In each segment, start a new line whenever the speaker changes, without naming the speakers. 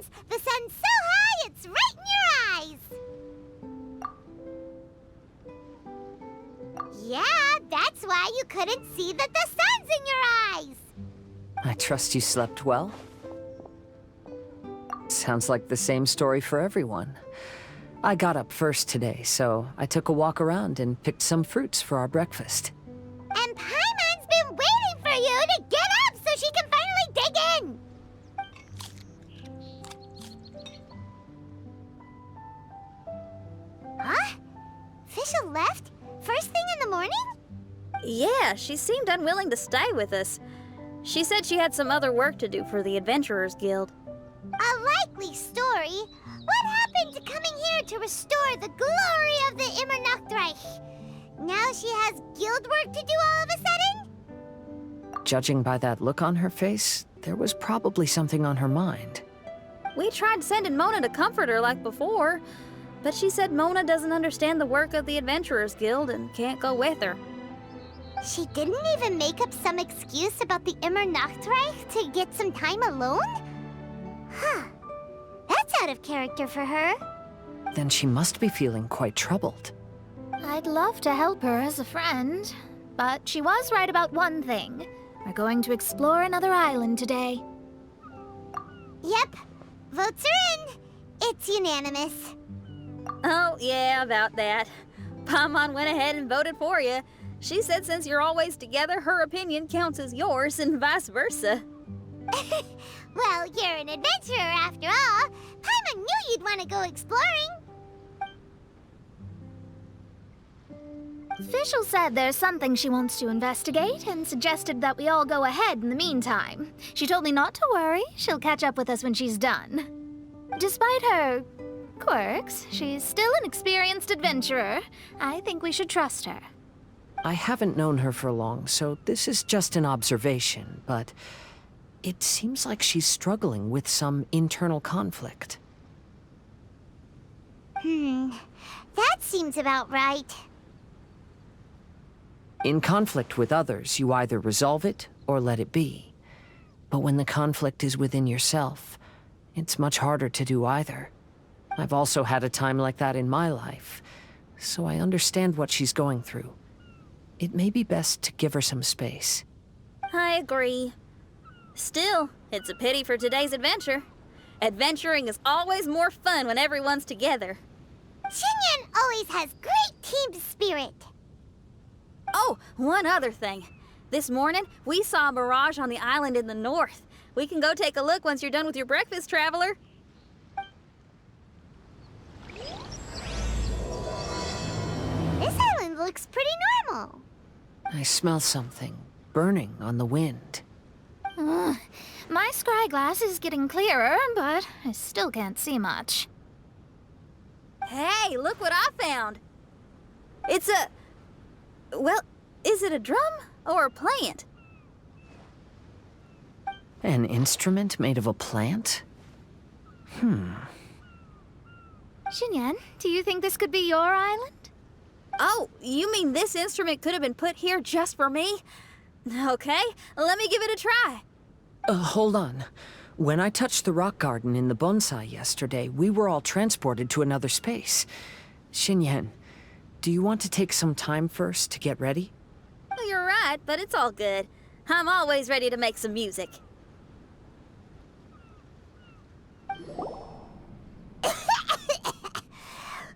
means the sun's so high it's right in your eyes. Yeah, that's why you couldn't see that the sun's in your eyes.
I trust you slept well? Sounds like the same story for everyone. I got up first today, so I took a walk around and picked some fruits for our breakfast.
And Paimon's been waiting for you to get up so she can finally dig in. Huh? Fisher left? First thing in the morning?
Yeah, she seemed unwilling to stay with us. She said she had some other work to do for the Adventurers Guild.
A likely story. What happened to coming here to restore the glory of the Immernachtreich? Now she has guild work to do all of a sudden?
Judging by that look on her face, there was probably something on her mind.
We tried sending Mona to comfort her like before, but she said Mona doesn't understand the work of the Adventurers Guild and can't go with her.
She didn't even make up some excuse about the Immernachtreich to get some time alone? Huh. That's out of character for her.
Then she must be feeling quite troubled.
I'd love to help her as a friend, but she was right about one thing. We're going to explore another island today.
Yep. Votes are in. It's unanimous.
Oh, yeah, about that. Paimon went ahead and voted for you. She said since you're always together, her opinion counts as yours and vice versa.
Well, you're an adventurer after all. Paimon knew you'd want to go exploring.
Fischl said there's something she wants to investigate and suggested that we all go ahead in the meantime. She told me not to worry. She'll catch up with us when she's done. Despite her quirks, she's still an experienced adventurer. I think we should trust her.
I haven't known her for long, so this is just an observation, but it seems like she's struggling with some internal conflict.
That seems about right.
In conflict with others, you either resolve it or let it be. But when the conflict is within yourself, it's much harder to do either. I've also had a time like that in my life, so I understand what she's going through. It may be best to give her some space.
I agree. Still, it's a pity for today's adventure. Adventuring is always more fun when everyone's together.
Xinyan always has great team spirit.
Oh, one other thing. This morning, we saw a Mirage on the island in the north. We can go take a look once you're done with your breakfast, traveler.
This island looks pretty normal.
I smell something burning on the wind.
My scry glass is getting clearer, but I still can't see much.
Hey, look what I found. It's a... Well, is it a drum or a plant?
An instrument made of a plant?
Xinyan, do you think this could be your island?
Oh, you mean this instrument could have been put here just for me? Okay, let me give it a try.
Hold on. When I touched the rock garden in the bonsai yesterday, we were all transported to another space. Xinyan, do you want to take some time first to get ready?
Well, you're right, but it's all good. I'm always ready to make some music.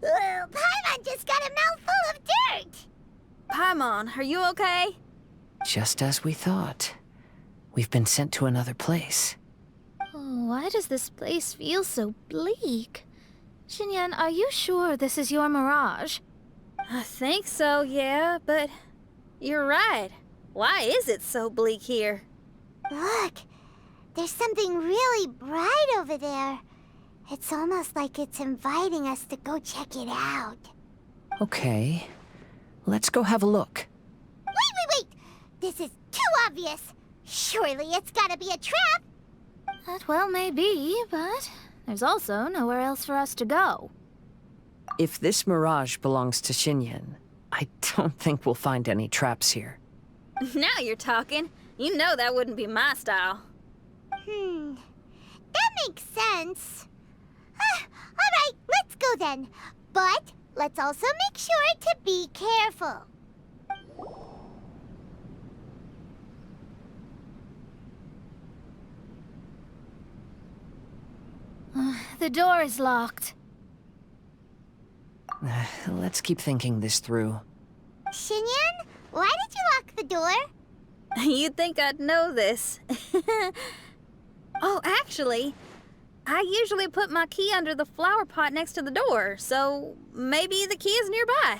Paimon just got a mouthful of dirt.
Paimon, are you okay?
Just as we thought. We've been sent to another place.
Oh, why does this place feel so bleak? Xinyan, are you sure this is your Mirage?
I think so, yeah, but you're right. Why is it so bleak here?
Look, there's something really bright over there. It's almost like it's inviting us to go check it out.
Okay. Let's go have a look.
Wait! This is too obvious. Surely it's gotta be a trap.
That well may be, but there's also nowhere else for us to go.
If this Mirage belongs to Xinyan, I don't think we'll find any traps here.
Now you're talking. You know that wouldn't be my style.
That makes sense. sense. Alright, let's go then. But let's also make sure to be careful.
The door is locked.
Let's keep thinking this through.
Xinyan, why did you lock the door?
You'd think I'd know this. Oh, actually, I usually put my key under the flower pot next to the door, so maybe the key is nearby.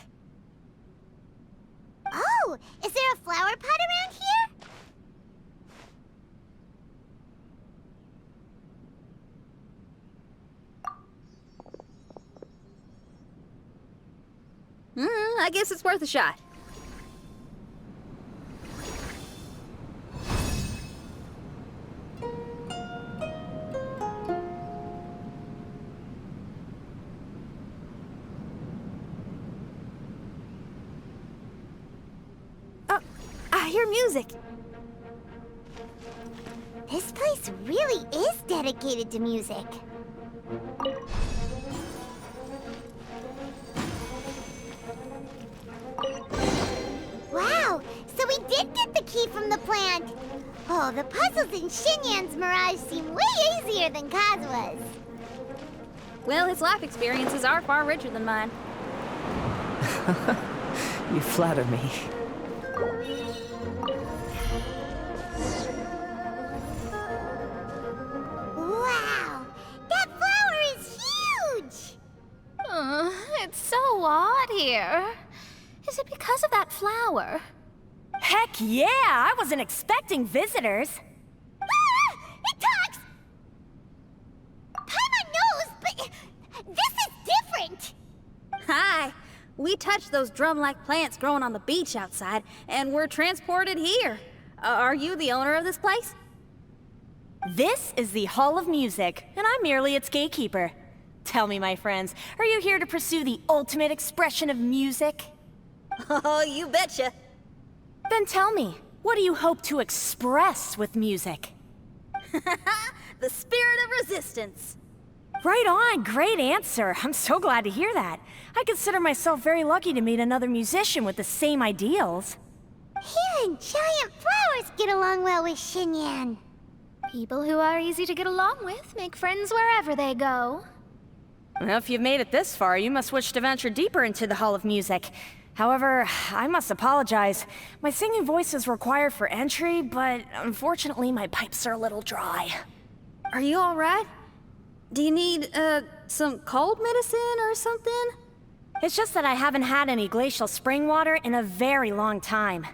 Oh, is there a flower pot around here?
I guess it's worth a shot. Oh, I hear music.
This place really is dedicated to music. Wow, so we did get the key from the plant. Oh, the puzzles in Xinyan's Mirage seem way easier than Kazua's.
Well, his life experiences are far richer than mine.
You flatter me.
Wow, that flower is huge!
It's so odd here. Is it because of that flower?
Heck yeah! I wasn't expecting visitors.
Ah! It talks! Paimon knows, but this is different!
Hi! We touched those drum-like plants growing on the beach outside, and we're transported here. Are you the owner of this place?
This is the Hall of Music, and I'm merely its gatekeeper. Tell me, my friends, are you here to pursue the ultimate expression of music?
Oh, you betcha.
Then tell me, what do you hope to express with music?
The spirit of resistance.
Right on, great answer. I'm so glad to hear that. I consider myself very lucky to meet another musician with the same ideals.
Even giant flowers get along well with Xinyan.
People who are easy to get along with make friends wherever they go.
Well, if you've made it this far, you must wish to venture deeper into the Hall of Music. However, I must apologize. My singing voice is required for entry, but unfortunately my pipes are a little dry.
Are you all right? Do you need, some cold medicine or something?
It's just that I haven't had any glacial spring water in a very long time.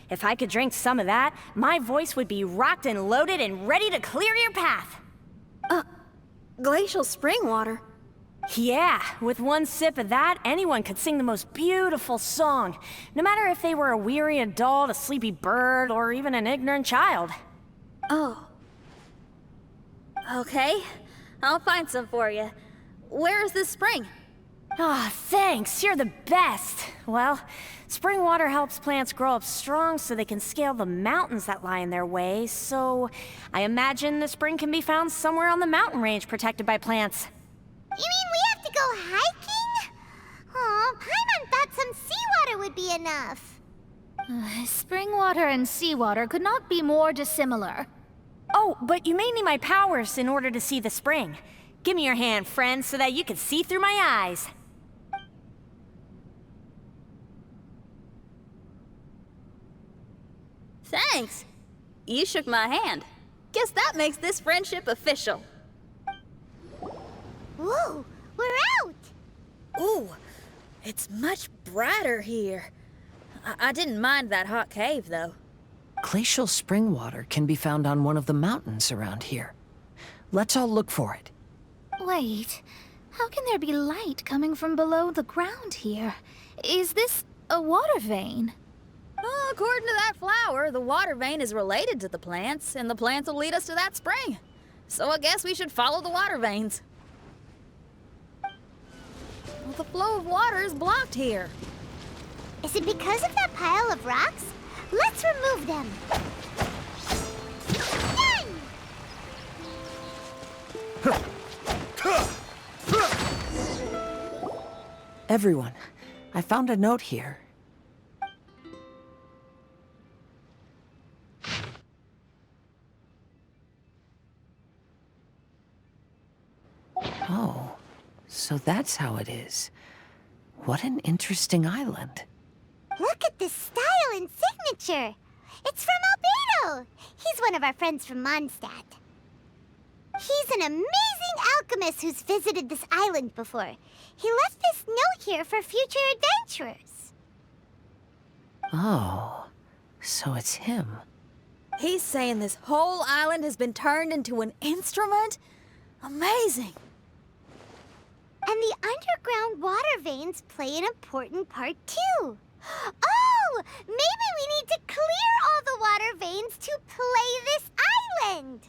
If I could drink some of that, my voice would be rocked and loaded and ready to clear your path.
Glacial spring water?
Yeah, with one sip of that, anyone could sing the most beautiful song, no matter if they were a weary adult, a sleepy bird, or even an ignorant child.
Oh. Okay, I'll find some for you. Where is this spring?
Ah, thanks, you're the best. Well, spring water helps plants grow up strong so they can scale the mountains that lie in their way, so I imagine the spring can be found somewhere on the mountain range protected by plants.
You mean we have to go hiking? Aw, Paimon thought some seawater would be enough.
Spring water and seawater could not be more dissimilar.
Oh, but you may need my powers in order to see the spring. Give me your hand, friend, so that you can see through my eyes.
Thanks. You shook my hand. Guess that makes this friendship official.
Whoa, we're out!
Ooh, it's much brighter here. I didn't mind that hot cave, though.
Glacial spring water can be found on one of the mountains around here. Let's all look for it.
Wait, how can there be light coming from below the ground here? Is this a water vein?
Well, according to that flower, the water vein is related to the plants, and the plants will lead us to that spring. So I guess we should follow the water veins. Well, the flow of water is blocked here.
Is it because of that pile of rocks? Let's remove them. Done!
Everyone, I found a note here. Oh, so that's how it is. What an interesting island.
Look at this style and signature. It's from Albedo. He's one of our friends from Mondstadt. He's an amazing alchemist who's visited this island before. He left this note here for future adventurers.
Oh, so it's him.
He's saying this whole island has been turned into an instrument? Amazing.
And the underground water veins play an important part too. Oh, maybe we need to clear all the water veins to play this island.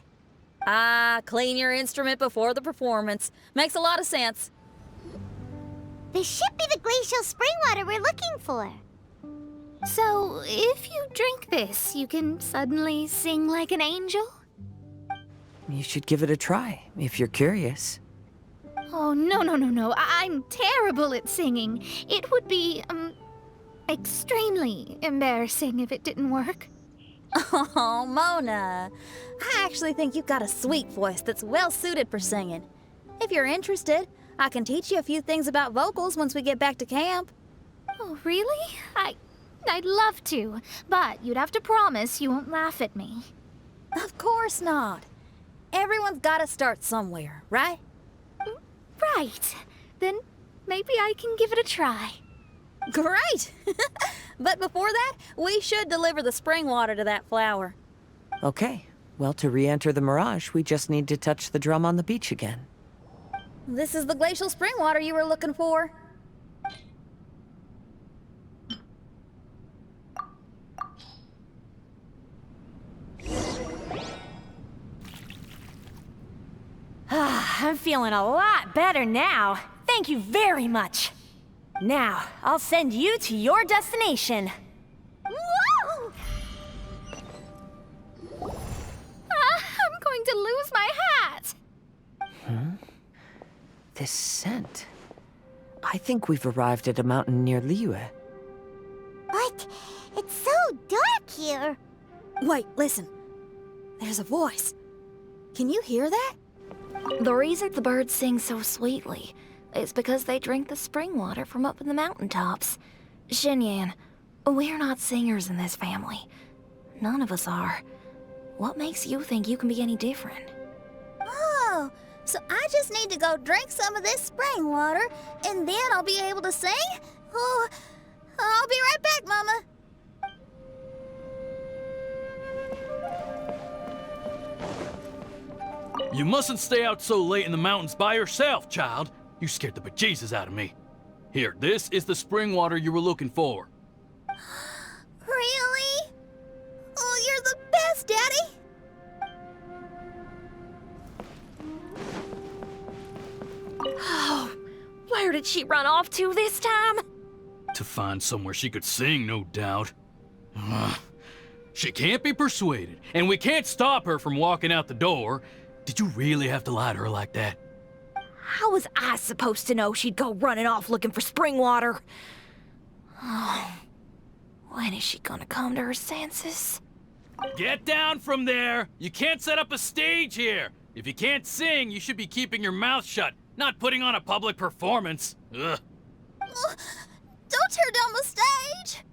Clean your instrument before the performance. Makes a lot of sense.
This should be the glacial spring water we're looking for.
So, if you drink this, you can suddenly sing like an angel?
You should give it a try, if you're curious.
Oh, no. I'm terrible at singing. It would be, extremely embarrassing if it didn't work.
Oh, Mona. I actually think you've got a sweet voice that's well suited for singing. If you're interested, I can teach you a few things about vocals once we get back to camp.
Oh, really? I'd love to, but you'd have to promise you won't laugh at me.
Of course not. Everyone's got to start somewhere, right?
Right. Then maybe I can give it a try.
Great! But before that, we should deliver the spring water to that flower.
Okay, well, to re-enter the Mirage, we just need to touch the drum on the beach again.
This is the glacial spring water you were looking for.
I'm feeling a lot better now. Thank you very much. Now, I'll send you to your destination.
Woo!
I'm going to lose my hat.
This scent. I think we've arrived at a mountain near Liyue.
But it's so dark here.
Wait, listen. There's a voice. Can you hear that?
The reason the birds sing so sweetly is because they drink the spring water from up in the mountaintops. Xinyan, we're not singers in this family. None of us are. What makes you think you can be any different?
Oh, so I just need to go drink some of this spring water, and then I'll be able to sing? Oh, I'll be right back, Mama.
You mustn't stay out so late in the mountains by yourself, child. You scared the bejesus out of me. Here, this is the spring water you were looking for.
Really? Oh, you're the best, Daddy.
Oh, where did she run off to this time?
To find somewhere she could sing, no doubt. Ugh. She can't be persuaded, and we can't stop her from walking out the door. Did you really have to lie to her like that?
How was I supposed to know she'd go running off looking for spring water? Oh, when is she gonna come to her senses?
Get down from there! You can't set up a stage here! If you can't sing, you should be keeping your mouth shut, not putting on a public performance. Ugh.
Don't tear down the stage.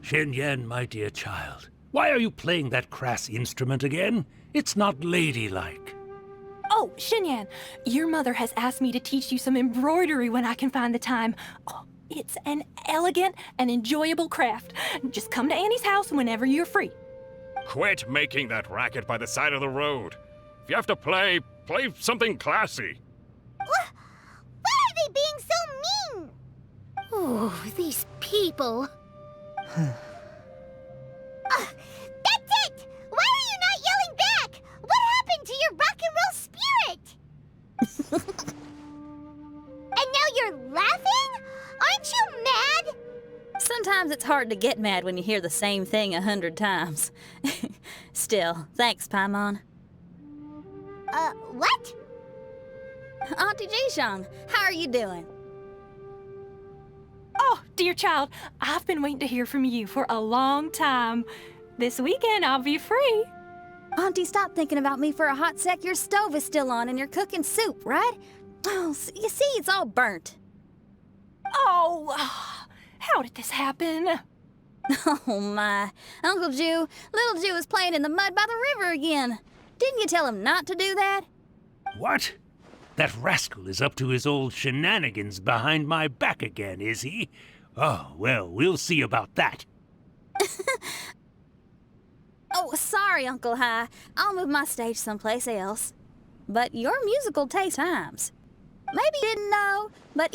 Xinyan, my dear child, why are you playing that crass instrument again? It's not ladylike.
Oh, Xinyan, your mother has asked me to teach you some embroidery when I can find the time. Oh, it's an elegant and enjoyable craft. Just come to Annie's house whenever you're free.
Quit making that racket by the side of the road. If you have to play something classy.
Why are they being so mean?
Oh, these people.
That's it! Why are you not yelling back? What happened to your rock and roll spirit? And now you're laughing? Aren't you mad?
Sometimes it's hard to get mad when you hear the same thing 100 times. still. Thanks, Paimon.
What?
Auntie Jishang, how are you doing?
Oh, dear child, I've been waiting to hear from you for a long time. This weekend I'll be free.
Auntie, stop thinking about me for a hot sec. Your stove is still on and you're cooking soup, right? Oh, you see, it's all burnt.
Oh, how did this happen?
Oh, my. Uncle Jew, little Jew is playing in the mud by the river again. Didn't you tell him not to do that?
What? That rascal is up to his old shenanigans behind my back again, is he? Oh, well, we'll see about that.
Oh, sorry, Uncle High. I'll move my stage someplace else. But your musical taste times. Maybe you didn't know, but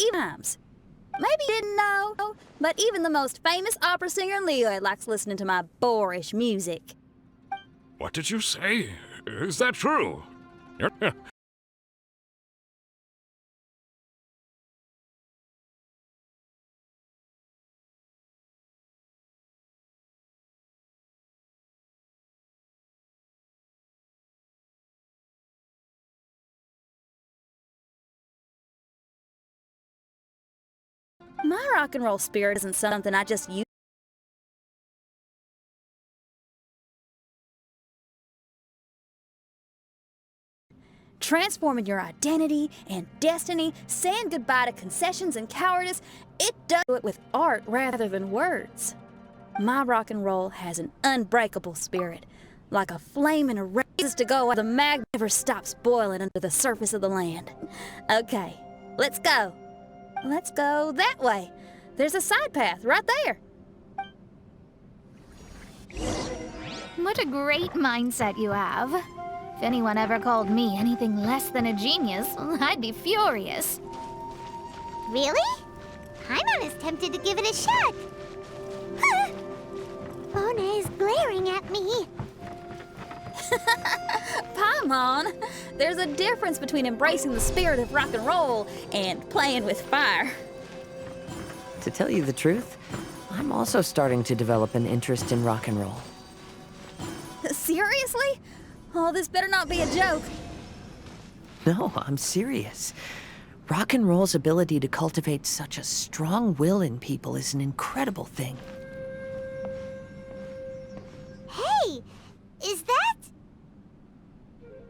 even the most famous opera singer in Liyue likes listening to my boorish music.
What did you say? Is that true?
My rock and roll spirit isn't something I just use. Transforming your identity and destiny, saying goodbye to concessions and cowardice, it does it with art rather than words. My rock and roll has an unbreakable spirit, like a flame in a raises to go. The magma never stops boiling under the surface of the land. Okay, let's go. Let's go that way. There's a side path right there.
What a great mindset you have. If anyone ever called me anything less than a genius, I'd be furious.
Really? Paimon is tempted to give it a shot. Mona is glaring at me.
Paimon, there's a difference between embracing the spirit of rock and roll and playing with fire.
To tell you the truth, I'm also starting to develop an interest in rock and roll.
Seriously? Oh, this better not be a joke.
No, I'm serious. Rock and roll's ability to cultivate such a strong will in people is an incredible thing.
Hey, is that?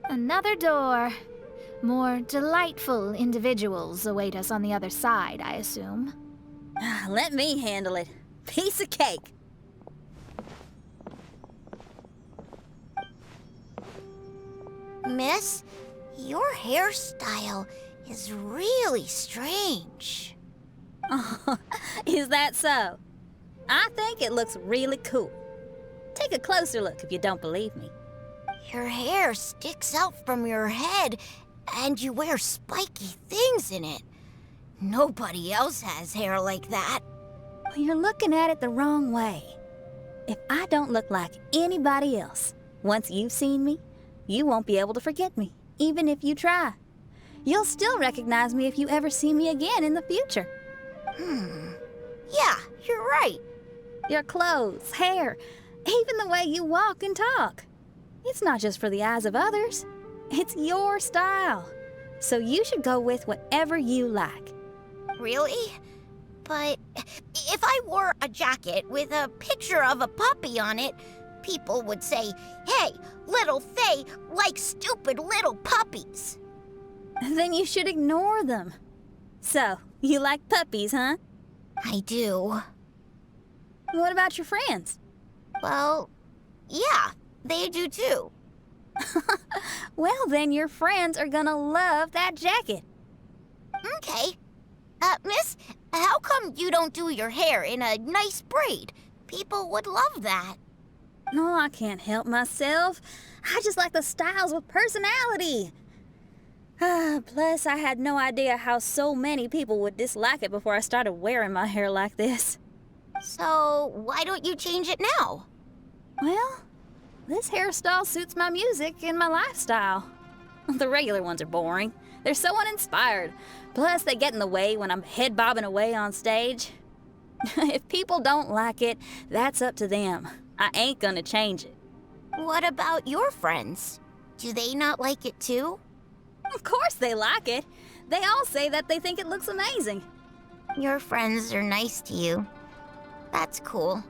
Another door. More delightful individuals await us on the other side, I assume.
Let me handle it. Piece of cake.
Miss, your hairstyle is really strange.
Oh, is that so? I think it looks really cool. Take a closer look if you don't believe me.
Your hair sticks out from your head, and you wear spiky things in it. Nobody else has hair like that.
Well, you're looking at it the wrong way. If I don't look like anybody else, once you've seen me, you won't be able to forget me, even if you try. You'll still recognize me if you ever see me again in the future.
Yeah, you're right.
Your clothes, hair, even the way you walk and talk. It's not just for the eyes of others. It's your style. So you should go with whatever you like.
Really? But if I wore a jacket with a picture of a puppy on it, people would say, "Hey, little Faye likes stupid little puppies."
Then you should ignore them. So, you like puppies, huh?
I do.
What about your friends?
Well, yeah, they do too.
Well, then your friends are gonna love that jacket.
Okay. Miss, how come you don't do your hair in a nice braid? People would love that.
No, I can't help myself. I just like the styles with personality. Plus, I had no idea how so many people would dislike it before I started wearing my hair like this.
So, why don't you change it now?
Well, this hairstyle suits my music and my lifestyle. The regular ones are boring. They're so uninspired. Plus, they get in the way when I'm head bobbing away on stage. If people don't like it, that's up to them. I ain't gonna change it.
What about your friends? Do they not like it too?
Of course they like it. They all say that they think it looks amazing.
Your friends are nice to you. That's cool.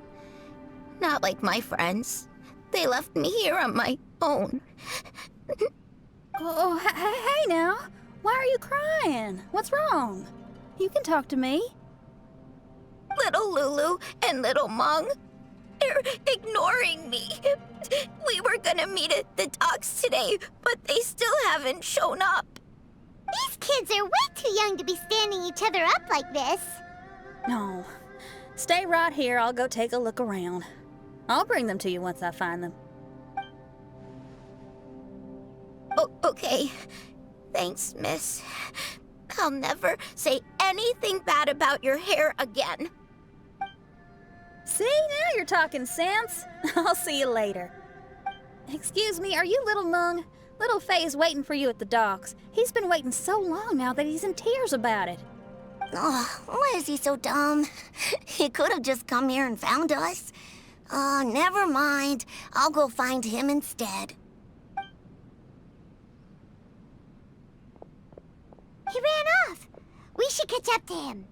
Not like my friends. They left me here on my own.
Oh, hey now. Why are you crying? What's wrong? You can talk to me.
Little Lulu and little Mung, they're ignoring me. We were gonna meet at the docks today, but they still haven't shown up. These kids are way too young to be standing each other up like this.
No. Stay right here. I'll go take a look around. I'll bring them to you once I find them.
Oh, okay. Thanks, miss. I'll never say anything bad about your hair again.
See, now you're talking sense. I'll see you later. Excuse me, are you Little Mung? Little Faye is waiting for you at the docks. He's been waiting so long now that he's in tears about it.
Oh, why is he so dumb? He could have just come here and found us. Oh, never mind. I'll go find him instead. He ran off. We should catch up to him.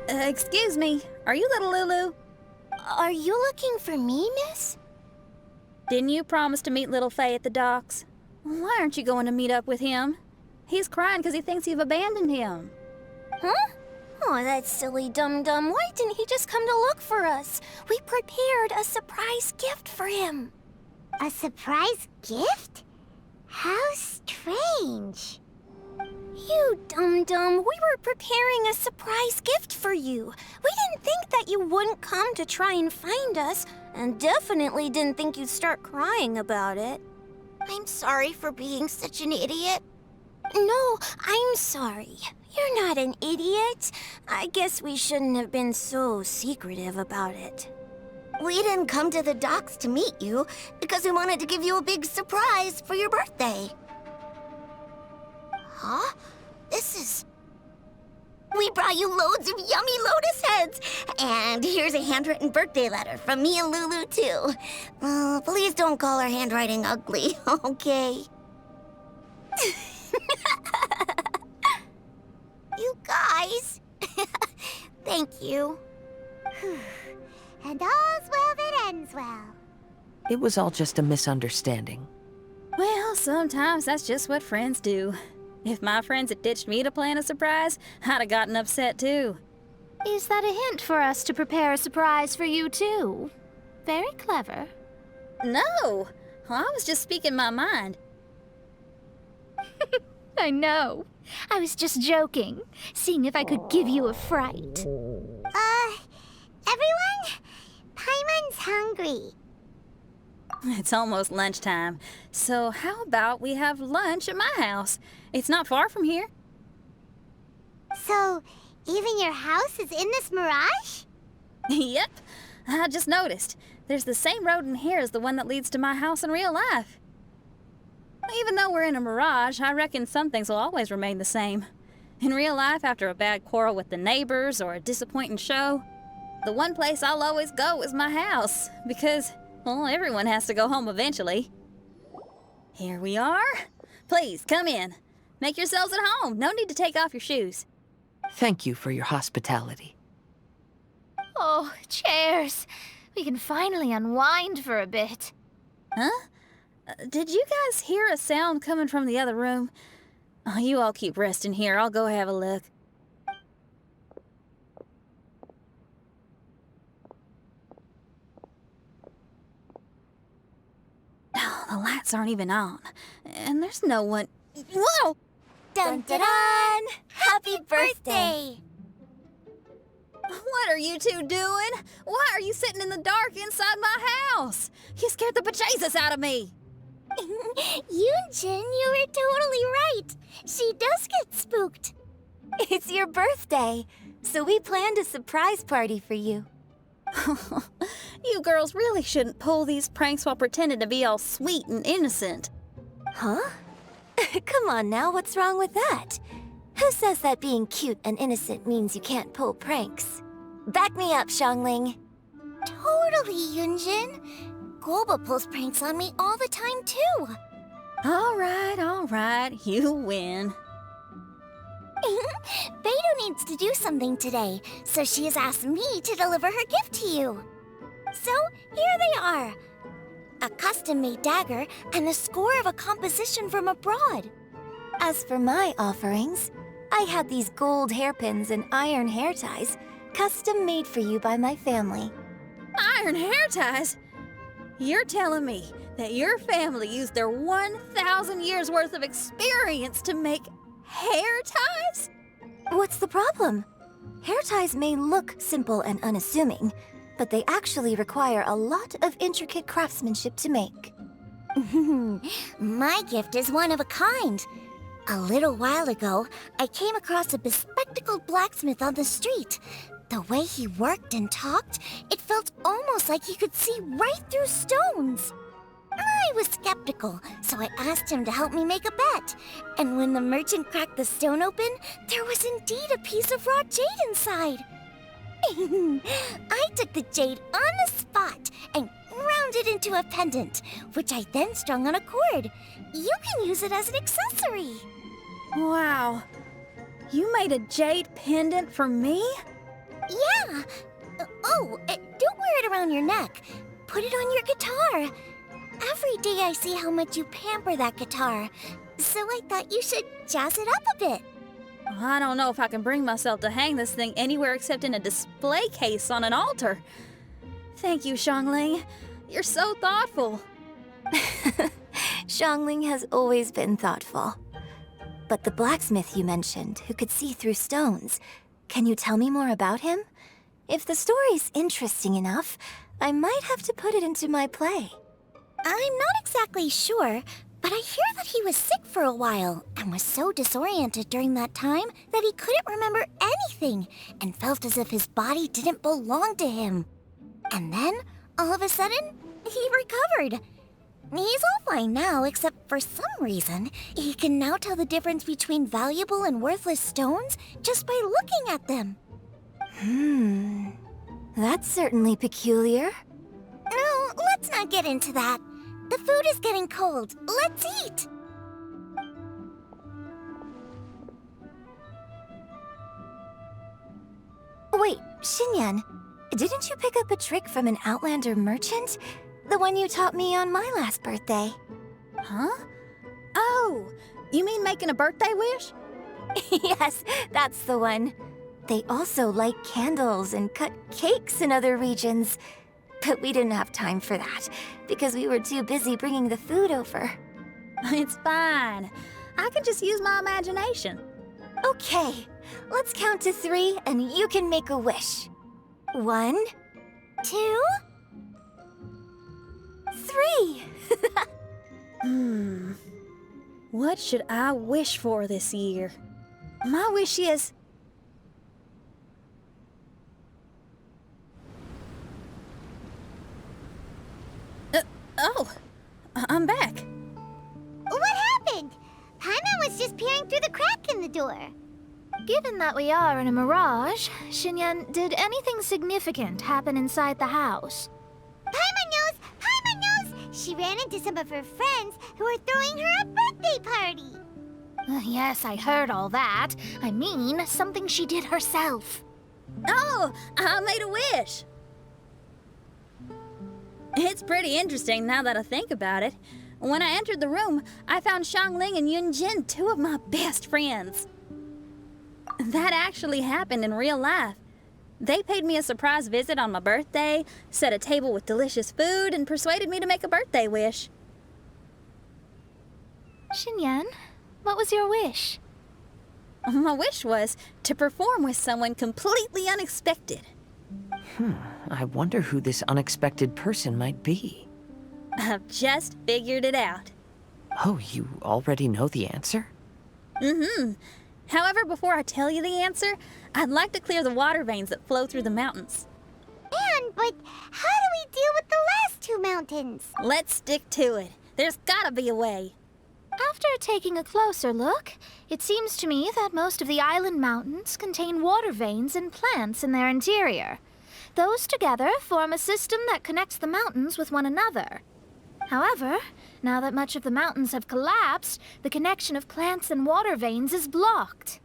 Excuse me, are you Little Lulu?
Are you looking for me, miss?
Didn't you promise to meet Little Faye at the docks? Why aren't you going to meet up with him? He's crying because he thinks you've abandoned him.
Huh? Oh, that silly dum-dum. Why didn't he just come to look for us? We prepared a surprise gift for him. A surprise gift? How strange. You dum-dum, we were preparing a surprise gift for you. We didn't think that you wouldn't come to try and find us, and definitely didn't think you'd start crying about it. I'm sorry for being such an idiot. No, I'm sorry. You're not an idiot. I guess we shouldn't have been so secretive about it. We didn't come to the docks to meet you because we wanted to give you a big surprise for your birthday. Huh? We brought you loads of yummy lotus heads. And here's a handwritten birthday letter from me and Lulu, too. Please don't call our handwriting ugly, okay? You guys. Thank you. And all's well that ends well.
It was all just a misunderstanding.
Well, sometimes that's just what friends do. If my friends had ditched me to plan a surprise, I'd have gotten upset too.
Is that a hint for us to prepare a surprise for you, too? Very clever.
No! I was just speaking my mind.
I know. I was just joking, seeing if I could give you a fright.
Everyone? Paimon's hungry.
It's almost lunchtime, so how about we have lunch at my house? It's not far from here.
So, even your house is in this Mirage?
Yep. I just noticed. There's the same road in here as the one that leads to my house in real life. Even though we're in a Mirage, I reckon some things will always remain the same. In real life, after a bad quarrel with the neighbors or a disappointing show, the one place I'll always go is my house, because, well, everyone has to go home eventually. Here we are. Please, come in. Make yourselves at home. No need to take off your shoes.
Thank you for your hospitality.
Oh, chairs. We can finally unwind for a bit.
Huh? Did you guys hear a sound coming from the other room? Oh, you all keep resting here. I'll go have a look. Oh, the lights aren't even on. And there's no one... Whoa!
Dun dun dun! Happy birthday!
What are you two doing? Why are you sitting in the dark inside my house? You scared the bejesus out of me.
Yunjin, you were totally right. She does get spooked. It's your birthday, so we planned a surprise party for you.
You girls really shouldn't pull these pranks while pretending to be all sweet and innocent.
Huh? Come on now, what's wrong with that? Who says that being cute and innocent means you can't pull pranks? Back me up, Xiangling. Totally, Yunjin. Golba pulls pranks on me all the time, too.
All right, you win.
Beidou needs to do something today, so she has asked me to deliver her gift to you. So, here they are. A custom-made dagger and a score of a composition from abroad.
As for my offerings, I had these gold hairpins and iron hair ties, custom made for you by my family.
Iron hair ties? You're telling me that your family used their 1,000 years worth of experience to make hair ties?
What's the problem? Hair ties may look simple and unassuming, but they actually require a lot of intricate craftsmanship to make.
My gift is one of a kind. A little while ago, I came across a bespectacled blacksmith on the street. The way he worked and talked, it felt almost like he could see right through stones. I was skeptical, so I asked him to help me make a bet. And when the merchant cracked the stone open, there was indeed a piece of raw jade inside. I took the jade on the spot and ground it into a pendant, which I then strung on a cord. You can use it as an accessory.
Wow. You made a jade pendant for me?
Yeah. Don't wear it around your neck. Put it on your guitar. Every day I see how much you pamper that guitar, so I thought you should jazz it up a bit.
I don't know if I can bring myself to hang this thing anywhere except in a display case on an altar. Thank you, Xiangling. You're so thoughtful.
Xiangling has always been thoughtful. But the blacksmith you mentioned, who could see through stones, can you tell me more about him? If the story's interesting enough, I might have to put it into my play.
I'm not exactly sure, but I hear that he was sick for a while and was so disoriented during that time that he couldn't remember anything and felt as if his body didn't belong to him. And then, all of a sudden, he recovered. He's all fine now, except for some reason, he can now tell the difference between valuable and worthless stones just by looking at them.
That's certainly peculiar.
No, let's not get into that. The food is getting cold. Let's eat!
Wait, Xinyan, didn't you pick up a trick from an Outlander merchant? The one you taught me on my last birthday.
Huh? Oh, you mean making a birthday wish?
Yes, that's the one. They also light candles and cut cakes in other regions. But we didn't have time for that, because we were too busy bringing the food over.
It's fine. I can just use my imagination.
Okay, let's count to 3 and you can make a wish. 1, 2, 3.
What should I wish for this year? My wish is... I'm back.
What happened? Paimon was just peering through the crack in the door.
Given that we are in a Mirage, Xinyan, did anything significant happen inside the house?
Paimon knows! Paimon knows! She ran into some of her friends who were throwing her a birthday party.
Yes, I heard all that. I mean, something she did herself.
Oh, I made a wish. It's pretty interesting now that I think about it. When I entered the room, I found Xiangling and Yunjin, 2 of my best friends. That actually happened in real life. They paid me a surprise visit on my birthday, set a table with delicious food, and persuaded me to make a birthday wish.
Xinyan, what was your wish?
My wish was to perform with someone completely unexpected.
I wonder who this unexpected person might be.
I've just figured it out.
Oh, you already know the answer?
However, before I tell you the answer, I'd like to clear the water veins that flow through the mountains.
But how do we deal with the last 2 mountains?
Let's stick to it. There's gotta be a way.
After taking a closer look, it seems to me that most of the island mountains contain water veins and plants in their interior. Those together form a system that connects the mountains with one another. However, now that much of the mountains have collapsed, the connection of plants and water veins is blocked.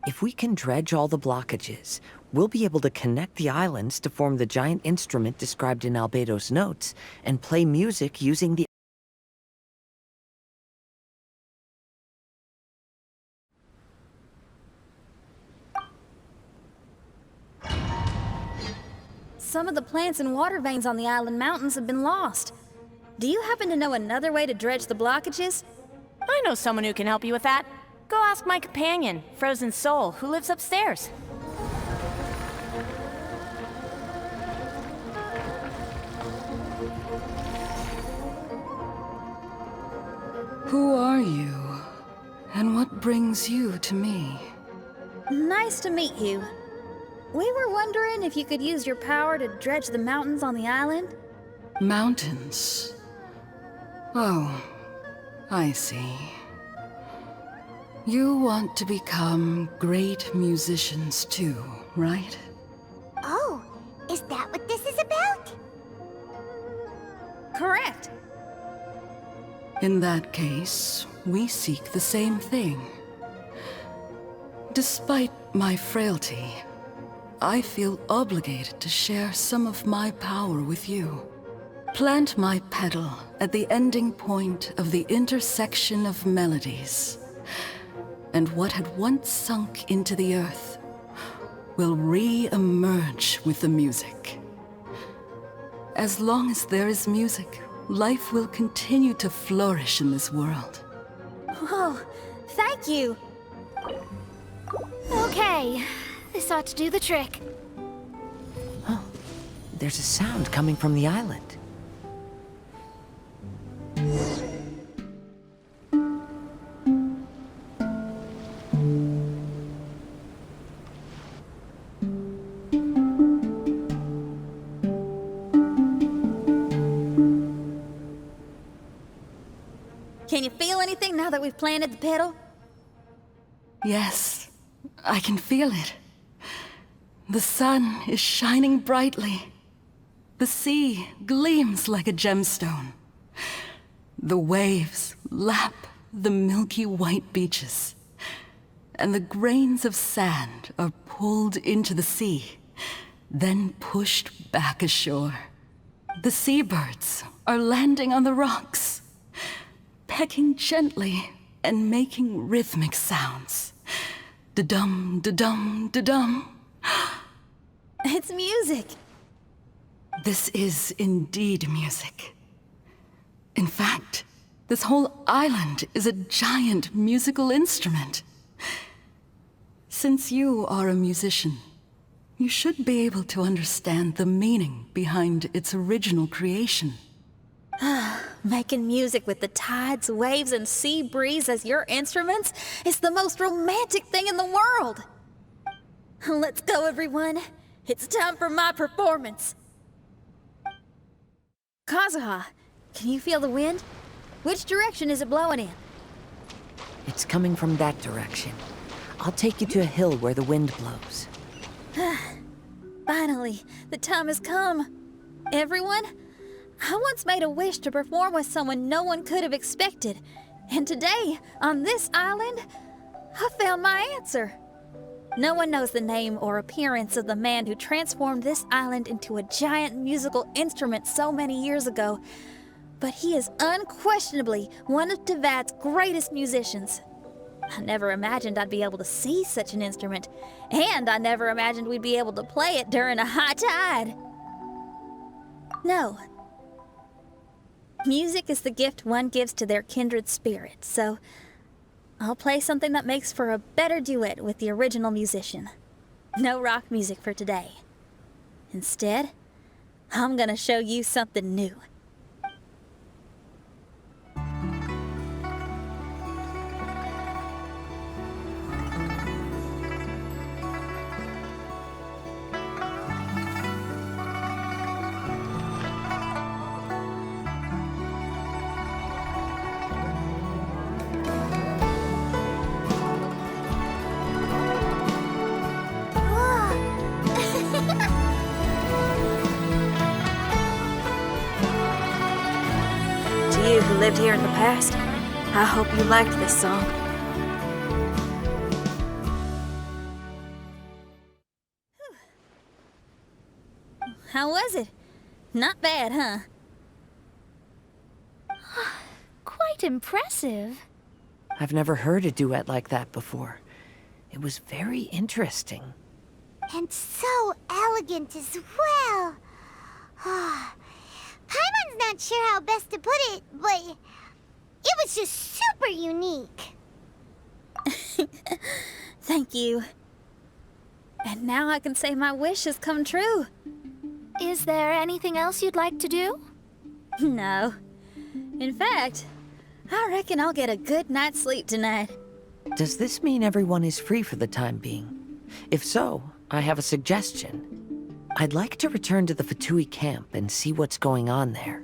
If we can dredge all the blockages, we'll be able to connect the islands to form the giant instrument described in Albedo's notes and play music using the...
Some of the plants and water veins on the island mountains have been lost. Do you happen to know another way to dredge the blockages?
I know someone who can help you with that. Go ask my companion, Frozen Soul, who lives upstairs.
Who are you? And what brings you to me?
Nice to meet you. We were wondering if you could use your power to dredge the mountains on the island?
Mountains? Oh, I see. You want to become great musicians too, right?
Oh, is that what this is about?
Correct.
In that case, we seek the same thing. Despite my frailty, I feel obligated to share some of my power with you. Plant my petal at the ending point of the intersection of melodies, and what had once sunk into the earth will re-emerge with the music. As long as there is music, life will continue to flourish in this world.
Whoa, thank you.
Okay, this ought to do the trick.
Oh, there's a sound coming from the island.
Can you feel anything now that we've planted the petal?
Yes, I can feel it. The sun is shining brightly. The sea gleams like a gemstone. The waves lap the milky white beaches, and the grains of sand are pulled into the sea, then pushed back ashore. The seabirds are landing on the rocks, pecking gently and making rhythmic sounds. Da-dum, da-dum, da-dum.
It's music.
This is indeed music. In fact, this whole island is a giant musical instrument. Since you are a musician, you should be able to understand the meaning behind its original creation.
Making music with the tides, waves, and sea breeze as your instruments is the most romantic thing in the world. Let's go, everyone. It's time for my performance. Kazuha, can you feel the wind? Which direction is it blowing in?
It's coming from that direction. I'll take you to a hill where the wind blows.
Finally, the time has come. Everyone, I once made a wish to perform with someone no one could have expected. And today, on this island, I found my answer. No one knows the name or appearance of the man who transformed this island into a giant musical instrument so many years ago, but he is unquestionably one of Teyvat's greatest musicians. I never imagined I'd be able to see such an instrument, and I never imagined we'd be able to play it during a high tide. No. Music is the gift one gives to their kindred spirit, so I'll play something that makes for a better duet with the original musician. No rock music for today. Instead, I'm gonna show you something new. lived here in the past. I hope you liked this song. How was it? Not bad, huh?
Quite impressive.
I've never heard a duet like that before. It was very interesting.
And so elegant as well. Paimon's not sure how best to put it, but it was just super unique.
Thank you. And now I can say my wish has come true.
Is there anything else you'd like to do?
No. In fact, I reckon I'll get a good night's sleep tonight.
Does this mean everyone is free for the time being? If so, I have a suggestion. I'd like to return to the Fatui camp and see what's going on there.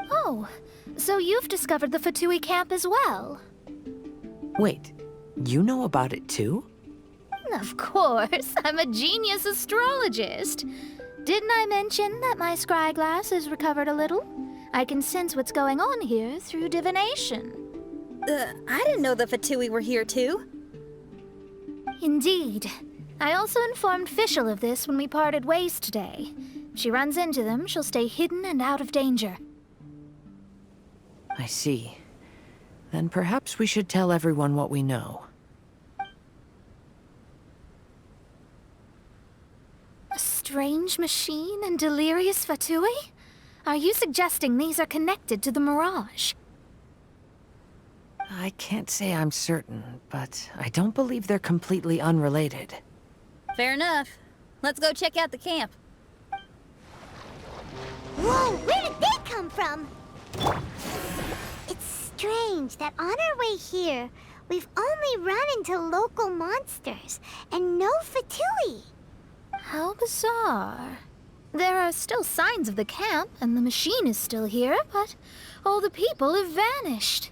Oh, so you've discovered the Fatui camp as well?
Wait, you know about it too?
Of course, I'm a genius astrologist. Didn't I mention that my scryglass has recovered a little? I can sense what's going on here through divination.
I didn't know the Fatui were here too.
Indeed. I also informed Fischl of this when we parted ways today. If she runs into them, she'll stay hidden and out of danger.
I see. Then perhaps we should tell everyone what we know.
A strange machine and delirious Fatui? Are you suggesting these are connected to the Mirage?
I can't say I'm certain, but I don't believe they're completely unrelated.
Fair enough. Let's go check out the camp.
Whoa, where did they come from? It's strange that on our way here, we've only run into local monsters and no Fatui.
How bizarre. There are still signs of the camp, and the machine is still here, but all the people have vanished.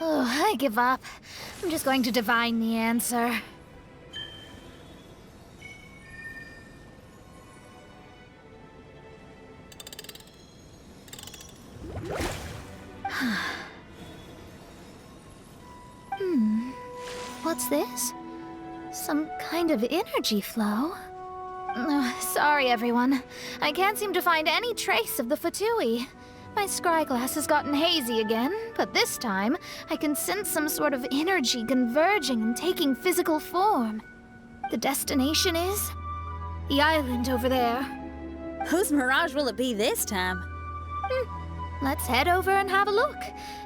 Oh, I give up. I'm just going to divine the answer. What's this? Some kind of energy flow? Sorry, everyone. I can't seem to find any trace of the Fatui. My scryglass has gotten hazy again, but this time I can sense some sort of energy converging and taking physical form. The destination is the island over there.
Whose Mirage will it be this time?
Let's head over and have a look.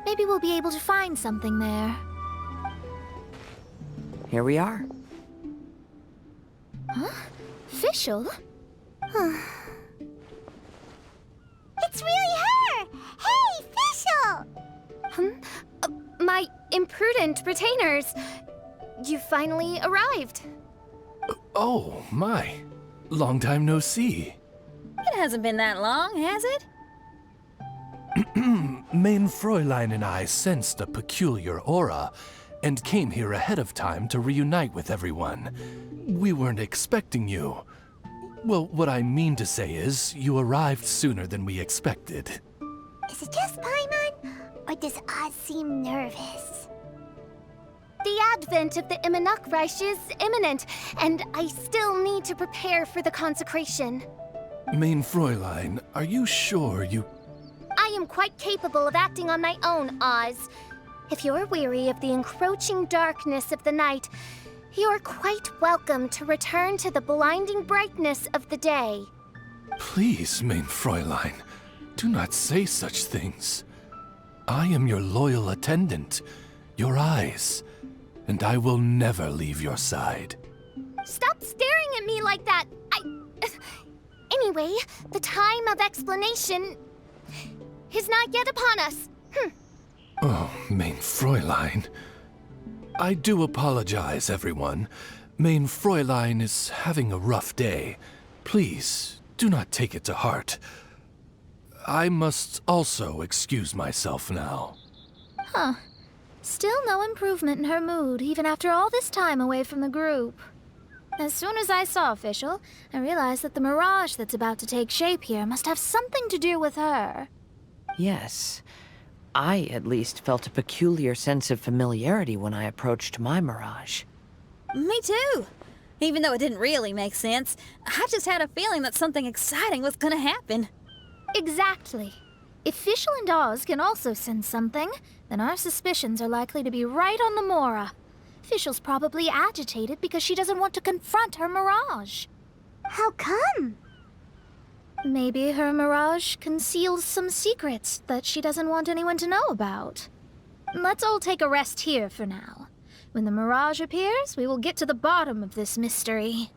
Maybe we'll be able to find something there.
Here we are.
Huh? Fischl?
It's really her! Hey, Fischl!
My imprudent retainers. You finally arrived.
Oh, my. Long time no see.
It hasn't been that long, has it?
Main Fräulein and I sensed a peculiar aura and came here ahead of time to reunite with everyone. We weren't expecting you. Well, what I mean to say is, you arrived sooner than we expected.
Is it just Paimon? Or does Oz seem nervous?
The advent of the Immanok Reich is imminent, and I still need to prepare for the consecration.
Main Fräulein, are you sure you...
I am quite capable of acting on my own, Oz. If you're weary of the encroaching darkness of the night, you're quite welcome to return to the blinding brightness of the day.
Please, Main Fräulein, do not say such things. I am your loyal attendant, your eyes, and I will never leave your side.
Stop staring at me like that! Anyway, the time of explanation is not yet upon us.
Oh, Main Fräulein. I do apologize, everyone. Main Fräulein is having a rough day. Please, do not take it to heart. I must also excuse myself now.
Huh. Still no improvement in her mood, even after all this time away from the group. As soon as I saw Official, I realized that the Mirage that's about to take shape here must have something to do with her.
Yes. I, at least, felt a peculiar sense of familiarity when I approached my Mirage.
Me too. Even though it didn't really make sense, I just had a feeling that something exciting was gonna happen.
Exactly. If Fischl and Oz can also sense something, then our suspicions are likely to be right on the Mora. Fischl's probably agitated because she doesn't want to confront her Mirage.
How come?
Maybe her Mirage conceals some secrets that she doesn't want anyone to know about. Let's all take a rest here for now. When the Mirage appears, we will get to the bottom of this mystery.